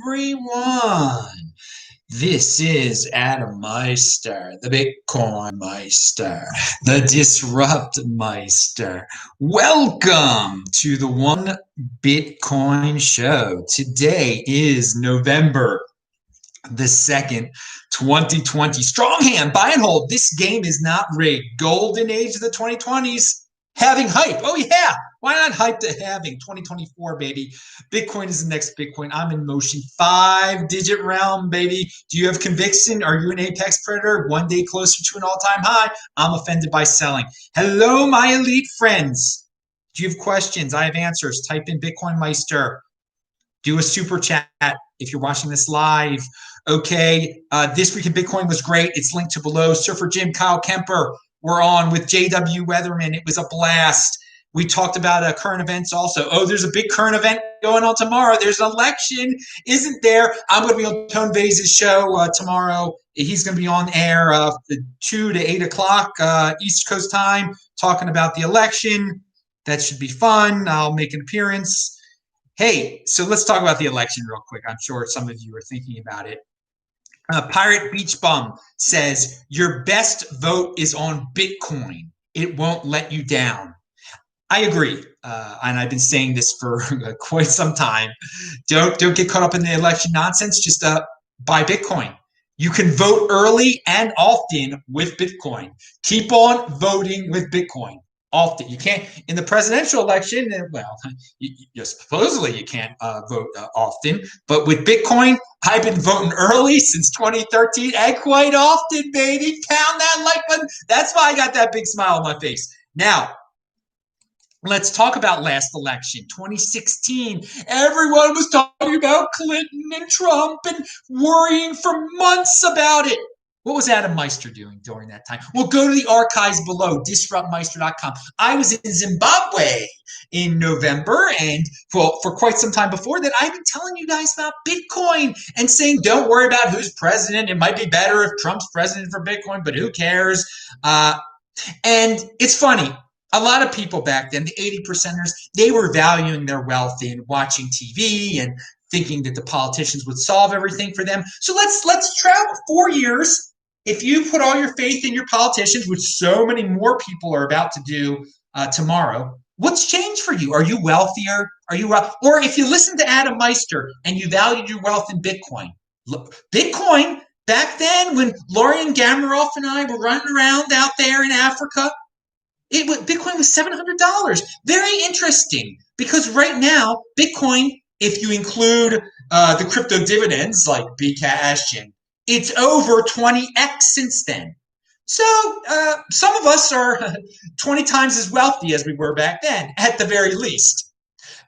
everyone. This is Adam Meister, the BitcoinMeister, the Disrupt Meister. Welcome to the One Bitcoin Show. Today is November the 2nd, 2020. Strong hand, buy and hold. This game is not rigged. Golden age of the 2020s. Halving hype. Oh, yeah. Why not hype to halving? 2024, baby. Bitcoin is the next Bitcoin. I'm in motion. 5-digit realm, baby. Do you have conviction? Are you an apex predator? One day closer to an all-time high. I'm offended by selling. Hello, my elite friends. Do you have questions? I have answers. Type in BitcoinMeister. Do a super chat if you're watching this live. Okay. This Week in Bitcoin was great. It's linked to below. Surfer Jim, Kyle Kemper. We're on with JW Weatherman. It was a blast. We talked about current events also. Oh, there's a big current event going on tomorrow. There's an election, isn't there? I'm going to be on Coinbase's show tomorrow. He's going to be on air 2 to 8 o'clock East Coast time talking about the election. That should be fun. I'll make an appearance. Hey, so let's talk about the election real quick. I'm sure some of you are thinking about it. Pirate Beach Bum says, your best vote is on Bitcoin. It won't let you down. I agree. And I've been saying this for quite some time. Don't get caught up in the election nonsense. Just buy Bitcoin. You can vote early and often with Bitcoin. Keep on voting with Bitcoin. Often. You can't, in the presidential election, well, supposedly you can't vote often, but with Bitcoin, I've been voting early since 2013 and quite often, baby. Pound that like button. That's why I got that big smile on my face. Now, let's talk about last election, 2016. Everyone was talking about Clinton and Trump and worrying for months about it. What was Adam Meister doing during that time? Well, go to the archives below, disruptmeister.com. I was in Zimbabwe in November, and for quite some time before that, I've been telling you guys about Bitcoin and saying, don't worry about who's president. It might be better if Trump's president for Bitcoin, but who cares? And it's funny. A lot of people back then, the 80%ers, they were valuing their wealth in watching TV and thinking that the politicians would solve everything for them. So let's travel 4 years. If you put all your faith in your politicians, which so many more people are about to do tomorrow, what's changed for you? Are you wealthier? Or if you listen to Adam Meister and you valued your wealth in Bitcoin, look, Bitcoin back then when Lorian Gamaroff and I were running around out there in Africa, Bitcoin was $700. Very interesting, because right now Bitcoin, if you include the crypto dividends like Bcash, and it's over 20x since then. So some of us are 20 times as wealthy as we were back then, at the very least.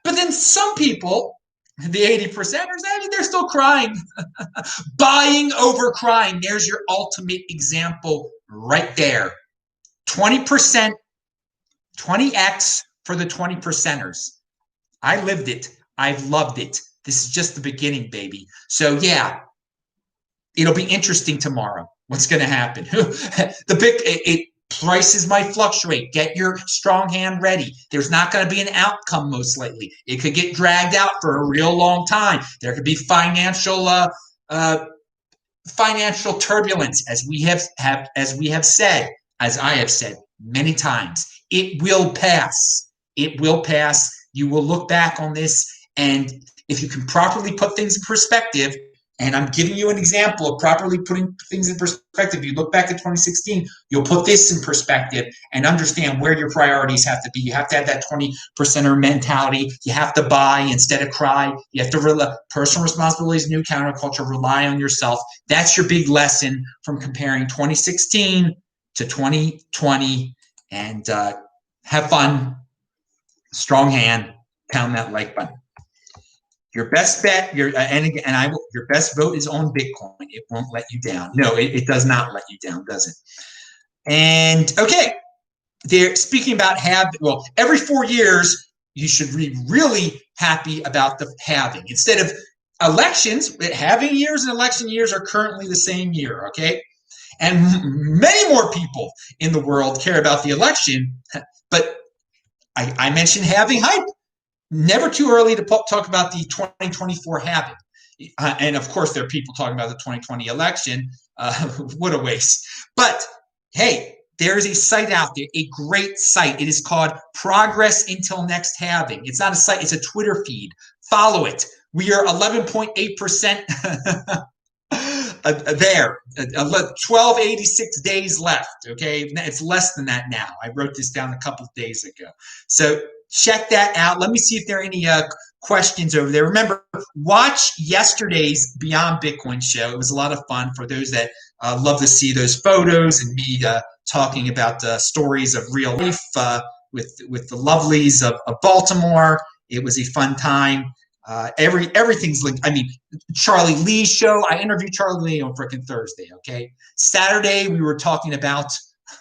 But then some people, the 80%ers, they're still crying. Buying over crying. There's your ultimate example right there. 20%, 20x for the 20%ers. I lived it. I've loved it. This is just the beginning, baby. So yeah, it'll be interesting tomorrow. What's going to happen? Prices might fluctuate. Get your strong hand ready. There's not going to be an outcome most likely. It could get dragged out for a real long time. There could be financial turbulence, as I have said many times. It will pass. It will pass. You will look back on this, and if you can properly put things in perspective, and I'm giving you an example of properly putting things in perspective. You look back at 2016, you'll put this in perspective and understand where your priorities have to be. You have to have that 20%er mentality. You have to buy instead of cry. You have to personal responsibility is new counterculture. Rely on yourself. That's your big lesson from comparing 2016 to 2020. And have fun. Strong hand. Pound that like button. Your best bet, your best vote is on Bitcoin. It won't let you down. No, it does not let you down, does it? And okay, they're speaking about every 4 years, you should be really happy about the halving. Instead of elections, halving years and election years are currently the same year, okay? And many more people in the world care about the election, but I mentioned halving hype. Never too early to talk about the 2024 halving. And of course, there are people talking about the 2020 election. What a waste. But hey, there is a site out there, a great site. It is called Progress Until Next Halving. It's not a site, it's a Twitter feed. Follow it. We are 11.8% there. 1286 days left. Okay, it's less than that now. I wrote this down a couple of days ago. So check that out. Let me see if there are any questions over there. Remember, watch yesterday's Beyond Bitcoin show. It was a lot of fun for those that love to see those photos and me talking about stories of real life with the lovelies of Baltimore. It was a fun time. Everything's linked. I mean, Charlie Lee's show. I interviewed Charlie Lee on frickin' Thursday. Okay, Saturday we were talking about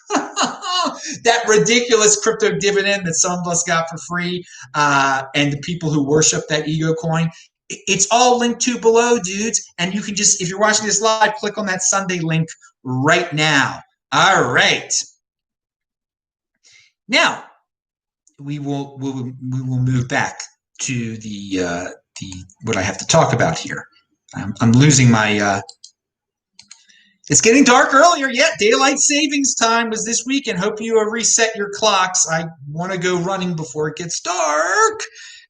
that ridiculous crypto dividend that some of us got for free, and the people who worship that Egocoin. It's all linked to below, dudes. And you can just, if you're watching this live, click on that Sunday link right now. All right. Now we will move back to the what I have to talk about here. I'm losing my. It's getting dark earlier. Yeah, daylight savings time was this week, and hope you reset your clocks. I want to go running before it gets dark.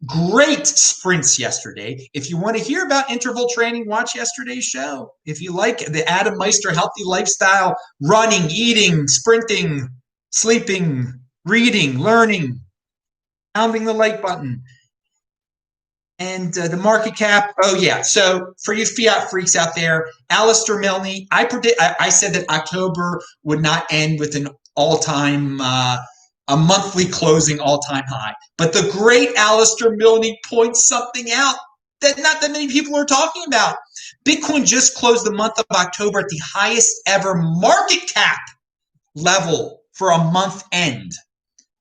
Great sprints yesterday. If you want to hear about interval training, watch yesterday's show. If you like the Adam Meister healthy lifestyle, running, eating, sprinting, sleeping, reading, learning, pounding the like button. And the market cap, oh yeah. So for you fiat freaks out there, Alistair Milne, I said that October would not end with an all-time, a monthly closing all-time high. But the great Alistair Milne points something out that not that many people are talking about. Bitcoin just closed the month of October at the highest ever market cap level for a month end.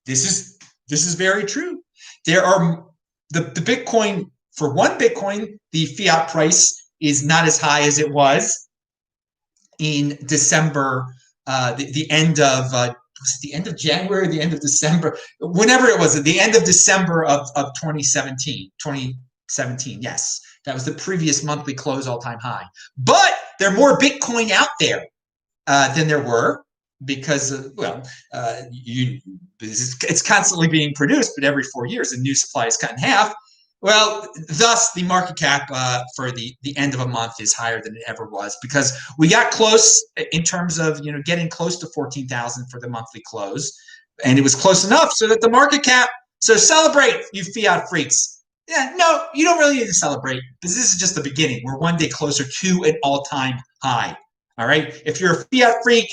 This is very true. There are the Bitcoin, for one Bitcoin, the fiat price is not as high as it was in December, the end of was it the end of January, the end of December, whenever it was, at the end of December of 2017. 2017, yes. That was the previous monthly close all-time high. But there are more Bitcoin out there than there were, because it's constantly being produced, but every 4 years the new supply is cut in half. Well, thus the market cap for the end of a month is higher than it ever was, because we got close in terms of getting close to 14,000 for the monthly close, and it was close enough so that the market cap. So celebrate, you fiat freaks. Yeah, no, you don't really need to celebrate, because this is just the beginning. We're one day closer to an all-time high. All right, if you're a fiat freak,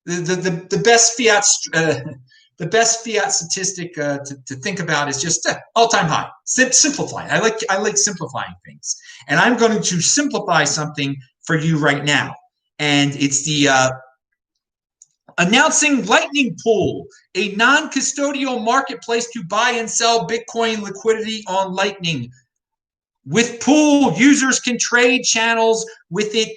the best fiat statistic to think about is just all-time high. Simplify. I like simplifying things, and I'm going to simplify something for you right now. And it's the announcing Lightning Pool, a non-custodial marketplace to buy and sell Bitcoin liquidity on Lightning. With Pool, users can trade channels with it,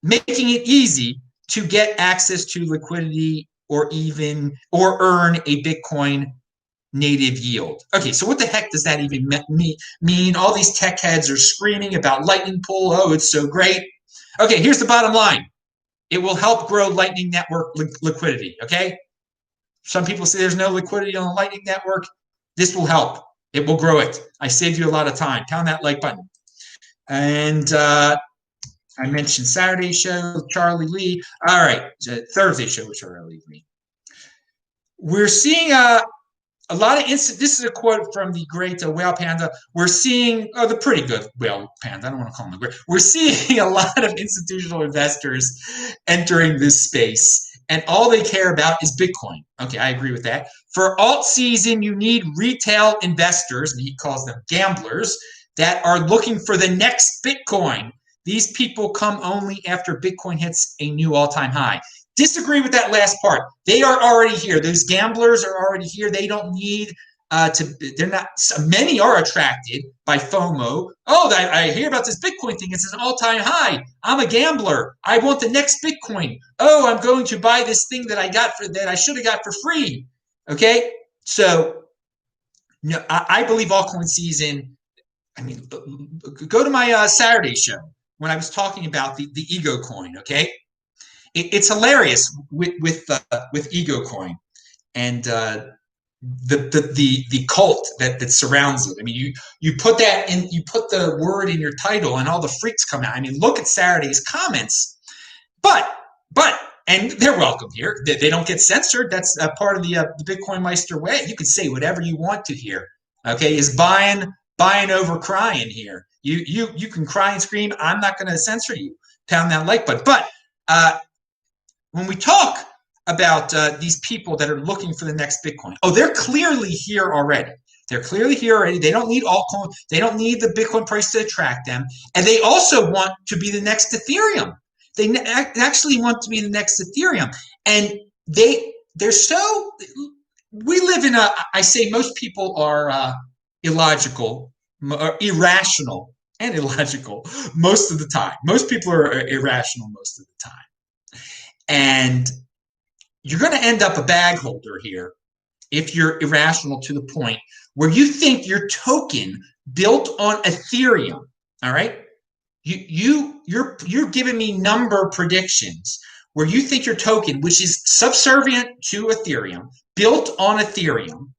making it easy to get access to liquidity or earn a Bitcoin native yield. Okay, so what the heck does that even mean? All these tech heads are screaming about Lightning Pool. Oh, it's so great. Okay, here's the bottom line. It will help grow Lightning Network liquidity, okay? Some people say there's no liquidity on the Lightning Network. This will help. It will grow it. I saved you a lot of time. Pound that like button. And I mentioned Saturday's show with Charlie Lee. All right, Thursday show with Charlie Lee. We're seeing a lot of this is a quote from the great Whale Panda. We're seeing the pretty good Whale Panda. I don't want to call him the great. We're seeing a lot of institutional investors entering this space, and all they care about is Bitcoin. Okay, I agree with that. For alt season, you need retail investors, and he calls them gamblers, that are looking for the next Bitcoin. These people come only after Bitcoin hits a new all-time high. Disagree with that last part. They are already here. Those gamblers are already here. They don't need they're not, many are attracted by FOMO. Oh, I hear about this Bitcoin thing. It's an all-time high. I'm a gambler. I want the next Bitcoin. Oh, I'm going to buy this thing that I should have got for free. Okay? So, I believe altcoin season I mean, go to my Saturday show when I was talking about the Egocoin. Okay, it's hilarious with Egocoin and the cult that surrounds it. I mean, you put that in, you put the word in your title, and all the freaks come out. I mean, look at Saturday's comments. But and they're welcome here. They don't get censored. That's a part of the BitcoinMeister way. You can say whatever you want to here. Okay, is buying over crying here. You can cry and scream. I'm not going to censor you. Pound that like button. But when we talk about these people that are looking for the next Bitcoin, oh, they're clearly here already. They're clearly here already. They don't need altcoin. They don't need the Bitcoin price to attract them. And they also want to be the next Ethereum. They actually want to be the next Ethereum. And they're so, we live in I say most people are illogical, or irrational and illogical most of the time. Most people are irrational most of the time. And you're going to end up a bag holder here if you're irrational to the point where you think your token built on Ethereum, all right? You're giving me number predictions where you think your token, which is subservient to Ethereum, built on Ethereum,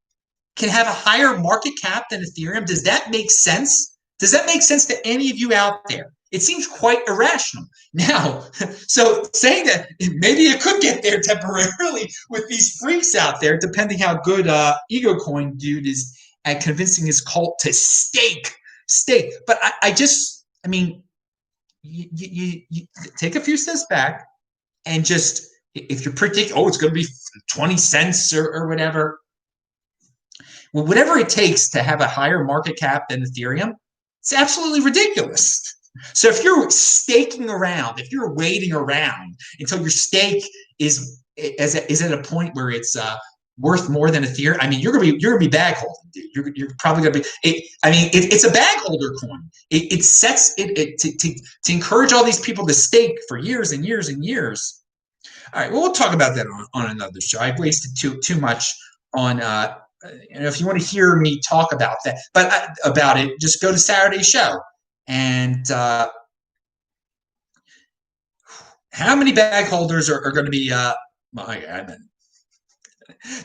can have a higher market cap than Ethereum. Does that make sense? Does that make sense to any of you out there? It seems quite irrational. Now, so saying that maybe it could get there temporarily with these freaks out there, depending how good Egocoin dude is at convincing his cult to stake. But I mean, you take a few steps back and just, if you're predicting, oh, it's going to be 20 cents or whatever, well, whatever it takes to have a higher market cap than Ethereum, it's absolutely ridiculous. So if you're staking around, if you're waiting around until your stake is at a point where it's worth more than Ethereum, I mean, you're gonna be bag holding, dude. You're probably gonna be. It's a bag holder coin. It sets it to encourage all these people to stake for years and years and years. All right, well, we'll talk about that on another show. I've wasted too much on. If you want to hear me talk about that, about it, just go to Saturday's show. And how many bag holders are going to be? There are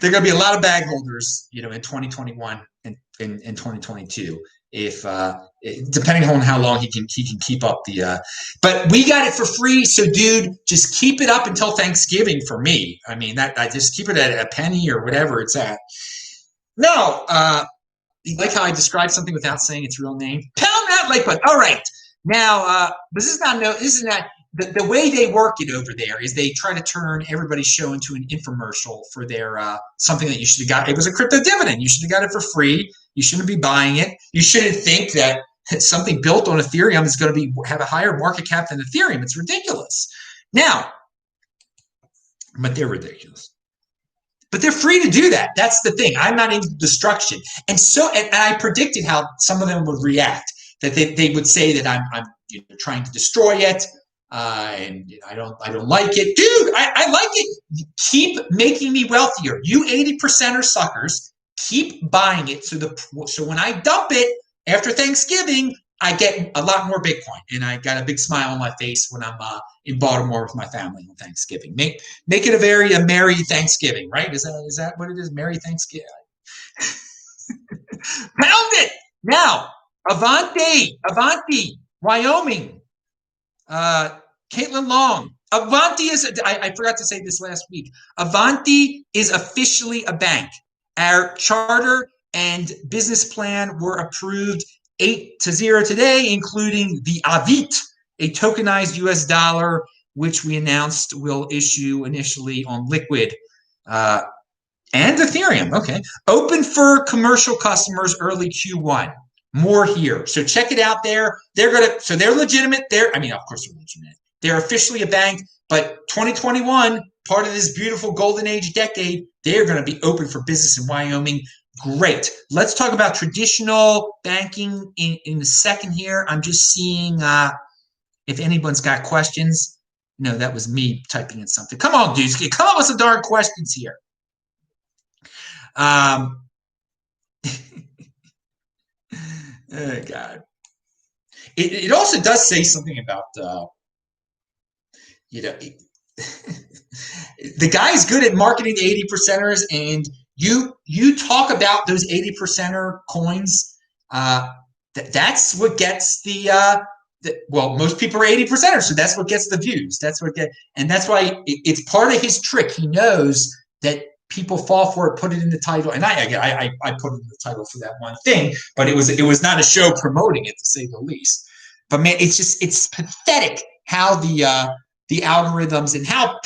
going to be a lot of bag holders, in 2021 and in 2022. If depending on how long he can keep up the. But we got it for free, so dude, just keep it up until Thanksgiving for me. I mean, that I just keep it at a penny or whatever it's at. No, you like how I described something without saying its real name? Pound that like button. All right. Now, this is not the way they work it over there is they try to turn everybody's show into an infomercial for their something that you should have got. It was a crypto dividend. You should have got it for free. You shouldn't be buying it. You shouldn't think that something built on Ethereum is going to have a higher market cap than Ethereum. It's ridiculous. Now, but they're ridiculous. But they're free to do that. That's the thing. I'm not into destruction. And I predicted how some of them would react, that they would say that I'm trying to destroy it, and I don't like it. Dude, I like it. Keep making me wealthier. You 80%er suckers, keep buying it. So when I dump it after Thanksgiving, I get a lot more Bitcoin, and I got a big smile on my face when I'm in Baltimore with my family on Thanksgiving. Make it a very merry Thanksgiving, right? Is that what it is? Merry Thanksgiving. Pound it now. Avanti, Wyoming. Caitlin Long. Avanti is. I forgot to say this last week. Avanti is officially a bank. Our charter and business plan were approved 8-0 today, including the AVIT, a tokenized US dollar, which we announced will issue initially on Liquid and Ethereum. Okay. Open for commercial customers early Q1. More here. So check it out there. They're legitimate. Of course they're legitimate. They're officially a bank, but 2021, part of this beautiful golden age decade, they're going to be open for business in Wyoming. Great. Let's talk about traditional banking in a second here. I'm just seeing if anyone's got questions. No, that was me typing in something. Come on, dudes. Come up with some darn questions here. Oh God. It also does say something about you know the guy's good at marketing the 80 percenters, and you talk about those 80 percenter coins. That's what gets well, most people are 80 percenters, so that's what gets the views. That's what get, and that's why it's part of his trick. He knows that people fall for it, put it in the title, and I put it in the title for that one thing, but it was not a show promoting it, to say the least. But man, it's pathetic how the algorithms and how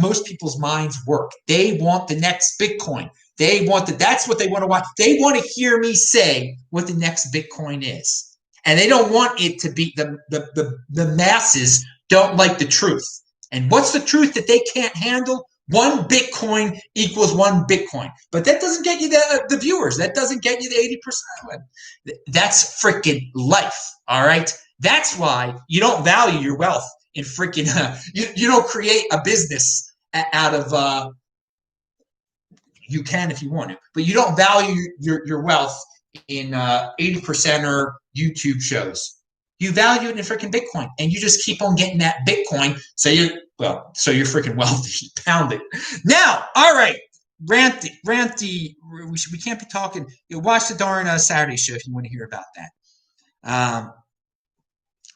most people's minds work. They want the next Bitcoin. That's what they want to watch. They want to hear me say what the next Bitcoin is. And they don't want it to be the masses don't like the truth. And what's the truth that they can't handle? One Bitcoin equals one Bitcoin. But that doesn't get you the viewers. That doesn't get you the 80%. That's freaking life. All right. That's why you don't value your wealth in freaking you don't create a business out of you can if you want to, but you don't value your wealth in 80%er YouTube shows. You value it in freaking Bitcoin, and you just keep on getting that Bitcoin. So you're freaking wealthy. Pound it. Now, all right, ranty. We can't be talking. You watch the darn Saturday show if you want to hear about that.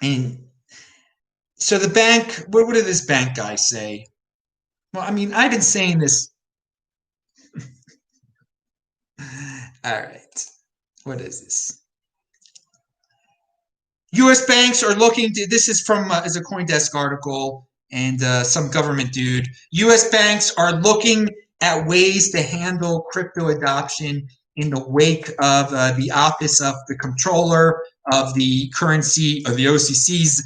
And so the bank, what did this bank guy say? Well, I mean, I've been saying this. All right. What is this? U.S. banks are looking to, this is from is a CoinDesk article, and some government dude. U.S. banks are looking at ways to handle crypto adoption in the wake of the Office of the Comptroller of the Currency, or the OCC's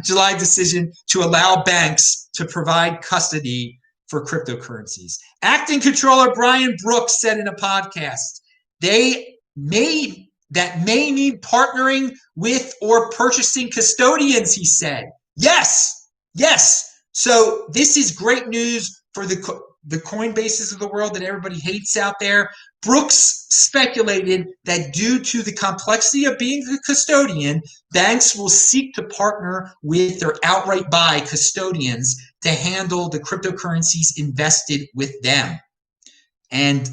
July decision to allow banks to provide custody for cryptocurrencies. Acting Controller Brian Brooks said in a podcast, that may mean partnering with or purchasing custodians, he said. Yes. So this is great news for the Coinbases of the world that everybody hates out there. Brooks speculated that due to the complexity of being a custodian, banks will seek to partner with or outright buy custodians to handle the cryptocurrencies invested with them. And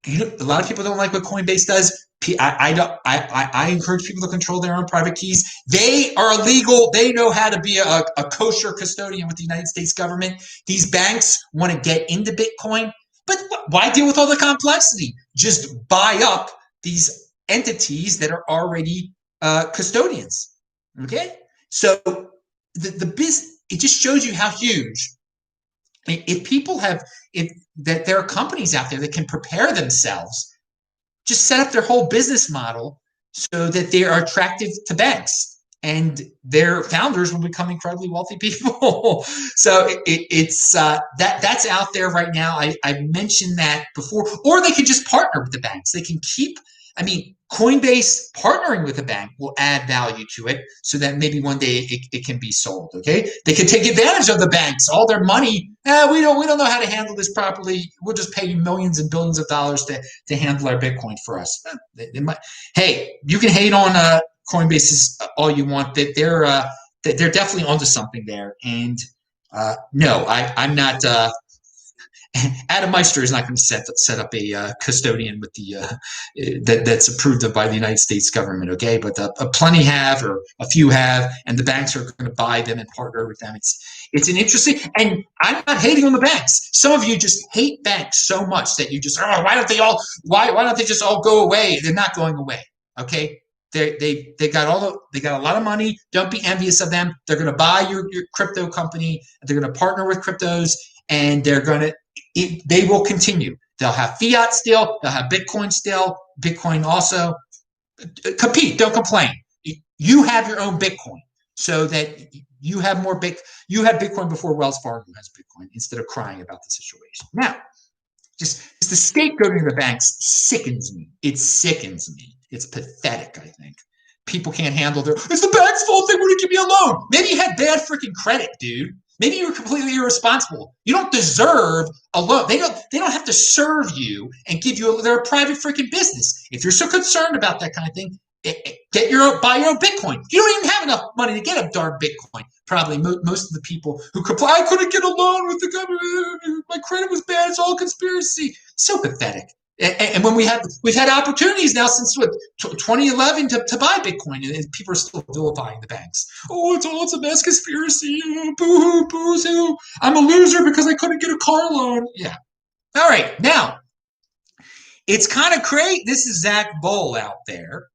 a lot of people don't like what Coinbase does. I encourage people to control their own private keys. They are legal. They know how to be a kosher custodian with the United States government. These banks want to get into Bitcoin, but why deal with all the complexity? Just buy up these entities that are already custodians. Okay, so the business, it just shows you how huge. If people that there are companies out there that can prepare themselves, just set up their whole business model so that they are attractive to banks, and their founders will become incredibly wealthy people. So it's that's out there right now. I mentioned that before, or they can just partner with the banks. They can keep. I mean, Coinbase partnering with a bank will add value to it, so that maybe one day it can be sold. Okay, they can take advantage of the banks, all their money. We don't know how to handle this properly. We'll just pay you millions and billions of dollars to handle our Bitcoin for us. Hey, you can hate on Coinbase all you want. That they're definitely onto something there. And no, I'm not. Adam Meister is not going to set up a custodian with the that's approved of by the United States government. Okay, but plenty have, or a few have, and the banks are going to buy them and partner with them. It's an interesting, and I'm not hating on the banks. Some of you just hate banks so much that you just, why don't they just all go away? They're not going away. Okay. They got a lot of money. Don't be envious of them. They're going to buy your crypto company. They're going to partner with cryptos, and they will continue. They'll have fiat still. They'll have Bitcoin still. Bitcoin also. Compete. Don't complain. You have your own Bitcoin, so that you have more You have Bitcoin before Wells Fargo has Bitcoin, instead of crying about the situation. Now, just the scapegoating of the banks sickens me. It sickens me. It's pathetic, I think. People can't handle it's the bank's fault. They wouldn't give me a loan. Maybe you had bad freaking credit, dude. Maybe you're completely irresponsible. You don't deserve a loan. They don't have to serve you and give you they're a private freaking business. If you're so concerned about that kind of thing, buy your own Bitcoin. You don't even have enough money to get a darn Bitcoin. Probably most of the people who complain, I couldn't get a loan with the government. My credit was bad. It's all conspiracy. So pathetic. And when we've had opportunities now since 2011 to buy Bitcoin, and people are still vilifying the banks. Oh, it's a mass conspiracy. Boo-hoo, boo-hoo. I'm a loser because I couldn't get a car loan. Yeah. All right. Now, it's kind of crazy. This is Zach Bull out there.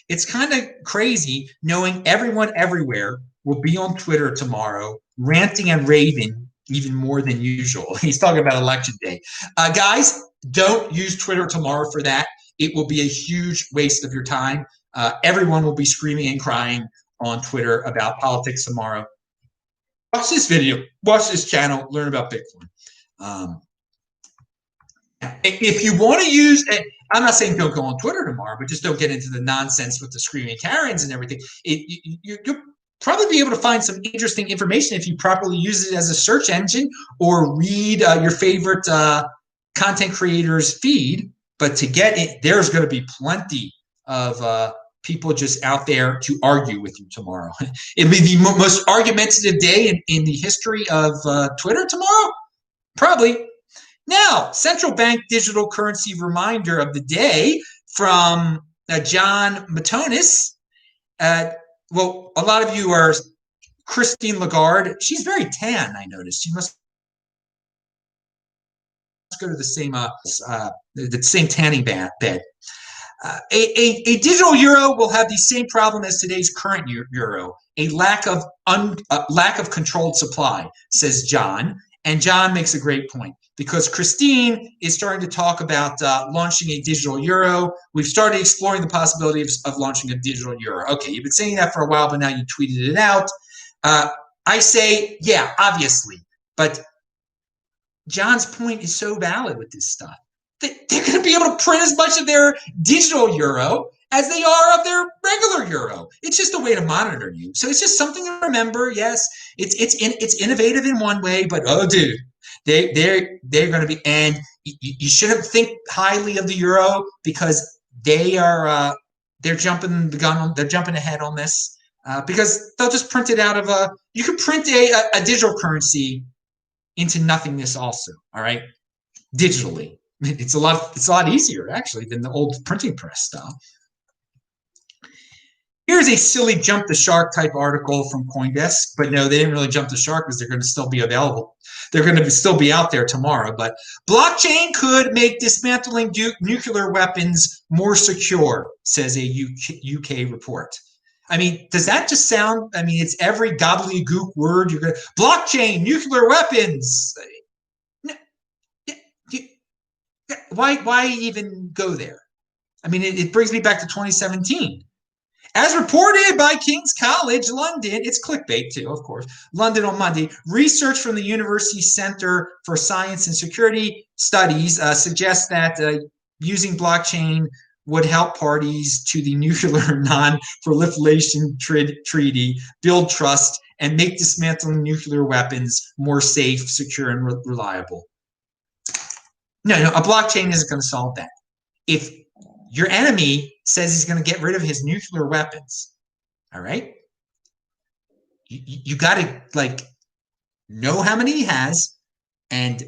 It's kind of crazy knowing everyone everywhere will be on Twitter tomorrow ranting and raving even more than usual. He's talking about election day. Guys, don't use Twitter tomorrow for that. It will be a huge waste of your time. Everyone will be screaming and crying on Twitter about politics tomorrow. Watch this video. Watch this channel. Learn about Bitcoin. If you want to use it, I'm not saying don't go on Twitter tomorrow, but just don't get into the nonsense with the screaming Karens and everything. You'll probably be able to find some interesting information if you properly use it as a search engine or read your favorite content creators' feed. But to get it, there's going to be plenty of people just out there to argue with you tomorrow. It'll be the most argumentative day in the history of Twitter tomorrow, probably. Now, central bank digital currency reminder of the day from John Matonis. Well, a lot of you are Christine Lagarde. She's very tan, I noticed. She must go to the same tanning bed. A digital euro will have the same problem as today's current euro, a lack of controlled supply, says John. And John makes a great point because Christine is starting to talk about launching a digital euro. We've started exploring the possibility of launching a digital euro. Okay, you've been saying that for a while, but now you tweeted it out. I say, yeah, obviously. But John's point is so valid with this stuff. They're going to be able to print as much of their digital euro as they are of their regular euro. It's just a way to monitor you. So it's just something to remember. Yes, it's innovative in one way, but oh, dude, they're going to be. And you shouldn't think highly of the euro because they're jumping the gun. They're jumping ahead on this because they'll just print it out of a. You can print a digital currency into nothingness also. All right, digitally. It's a lot easier actually than the old printing press style. Here's a silly jump the shark type article from Coinbase, but no, they didn't really jump the shark because they're going to still be available. They're going to still be out there tomorrow. But blockchain could make dismantling nuclear weapons more secure, says a UK report. I mean, does that just sound? I mean, it's every gobbledygook word you're going to blockchain, nuclear weapons. Why even go there? I mean, it brings me back to 2017. As reported by King's College London, it's clickbait too, of course, London on Monday, research from the University Center for Science and Security Studies suggests that using blockchain would help parties to the Nuclear Non-Proliferation Treaty build trust and make dismantling nuclear weapons more safe, secure, and reliable. No, a blockchain isn't going to solve that. If your enemy says he's going to get rid of his nuclear weapons, all right, you got to know how many he has and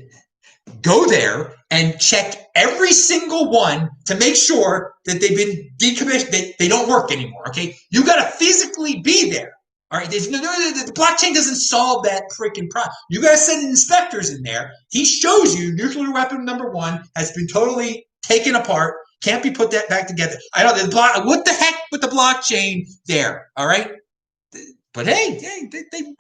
go there and check every single one to make sure that they've been decommissioned, they don't work anymore. Okay, you got to physically be there. All right, the blockchain doesn't solve that freaking problem. You got to send inspectors in there. He shows you nuclear weapon number one has been totally taken apart, can't be put that back together. I don't. What the heck with the blockchain there? All right, but hey,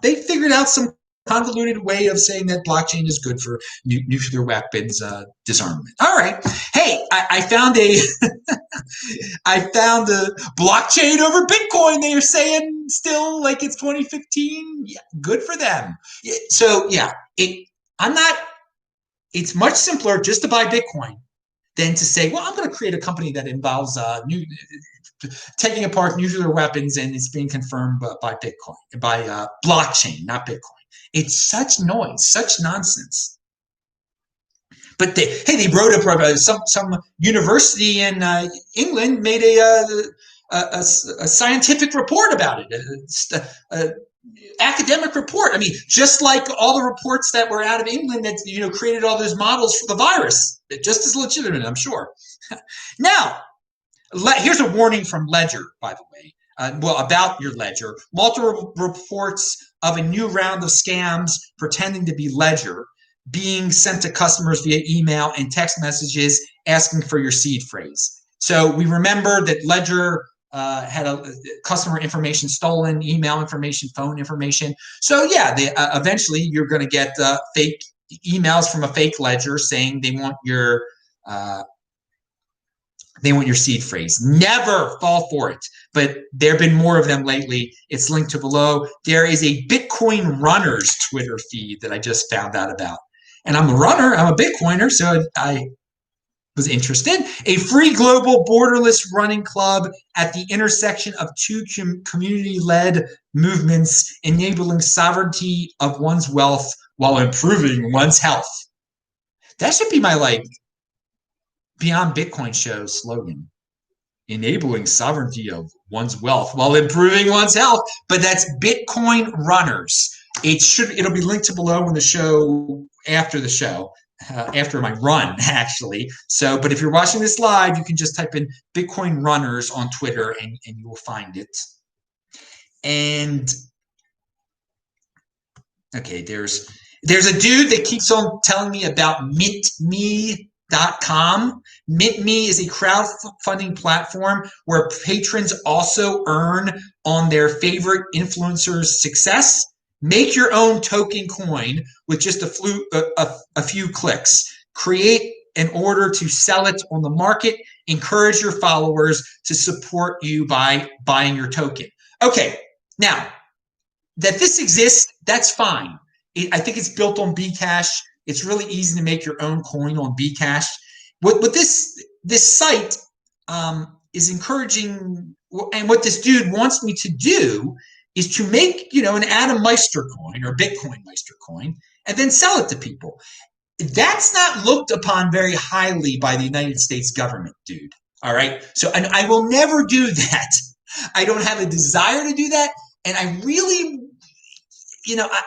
they figured out some convoluted way of saying that blockchain is good for nuclear weapons disarmament. All right, hey, I found a blockchain over Bitcoin. They are saying still like it's 2015. Yeah, good for them. So yeah, it's much simpler just to buy Bitcoin than to say, well, I'm going to create a company that involves taking apart nuclear weapons and it's being confirmed by Bitcoin, by blockchain, not Bitcoin. It's such noise, such nonsense. But they wrote some university in England made a scientific report about it, a academic report. I mean, just like all the reports that were out of England that created all those models for the virus, just as legitimate, I'm sure. Now, here's a warning from Ledger, by the way. About your Ledger. Multiple reports of a new round of scams pretending to be Ledger being sent to customers via email and text messages asking for your seed phrase. So we remember that Ledger had a customer information stolen, email information, phone information. So yeah, eventually you're going to get fake emails from a fake Ledger saying they want your seed phrase. Never fall for it. But there have been more of them lately. It's linked to below. There is a Bitcoin Runners Twitter feed that I just found out about. And I'm a runner. I'm a Bitcoiner, so I was interested. A free global borderless running club at the intersection of two community-led movements, enabling sovereignty of one's wealth while improving one's health. That should be my Beyond Bitcoin show slogan. Enabling sovereignty of one's wealth while improving one's health. But that's Bitcoin Runners. It'll be linked to below when the show, after the show, after my run, actually. So, but if you're watching this live, you can just type in Bitcoin Runners on Twitter and you will find it. And okay, there's a dude that keeps on telling me about MintMe.com. MintMe is a crowdfunding platform where patrons also earn on their favorite influencers' success. Make your own token coin with just a few clicks. Create an order to sell it on the market. Encourage your followers to support you by buying your token. Okay, now that this exists, that's fine. I think it's built on Bcash. It's really easy to make your own coin on Bcash. What this site is encouraging, and what this dude wants me to do is to make, an ATH coin or BitcoinMeister coin and then sell it to people. That's not looked upon very highly by the United States government, dude. All right. So, and I will never do that. I don't have a desire to do that. And I really,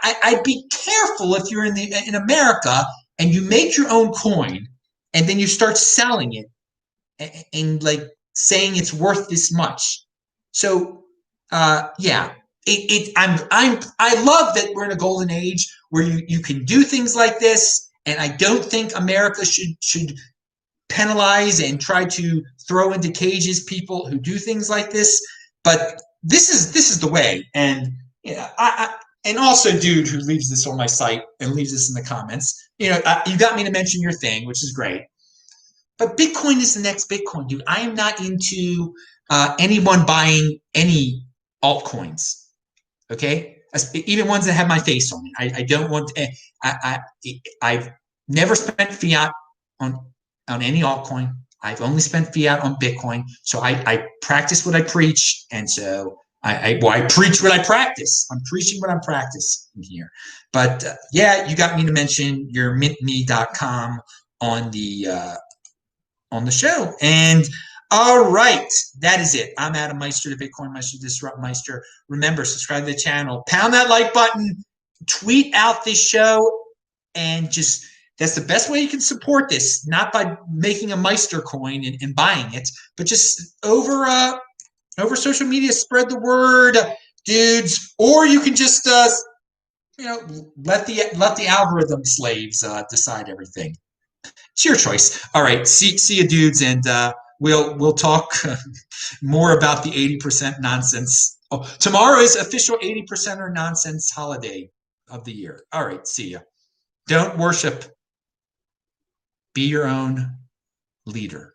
I'd be careful if you're in America and you make your own coin and then you start selling it and saying it's worth this much. So, yeah. I love that we're in a golden age where you can do things like this, and I don't think America should penalize and try to throw into cages people who do things like this. But this is the way. And and also, dude who leaves this on my site and leaves this in the comments, you got me to mention your thing, which is great. But Bitcoin is the next Bitcoin, dude. I am not into anyone buying any altcoins. Okay, even ones that have my face on it. I don't want. I've never spent fiat on any altcoin. I've only spent fiat on Bitcoin. So I practice what I preach, and so I preach what I practice. I'm preaching what I'm practicing here. But yeah, you got me to mention your mintme.com on the show. And all right, that is it. I'm Adam Meister, the BitcoinMeister, Disrupt Meister. Remember, subscribe to the channel, pound that like button, tweet out this show, and that's the best way you can support this. Not by making a Meister coin and buying it, but just over social media, spread the word, dudes. Or you can just let the algorithm slaves decide everything. It's your choice. All right, see you, dudes, and we'll talk more about the 80% nonsense. Oh, tomorrow is official 80%er nonsense holiday of the year. All right, see ya. Don't worship. Be your own leader.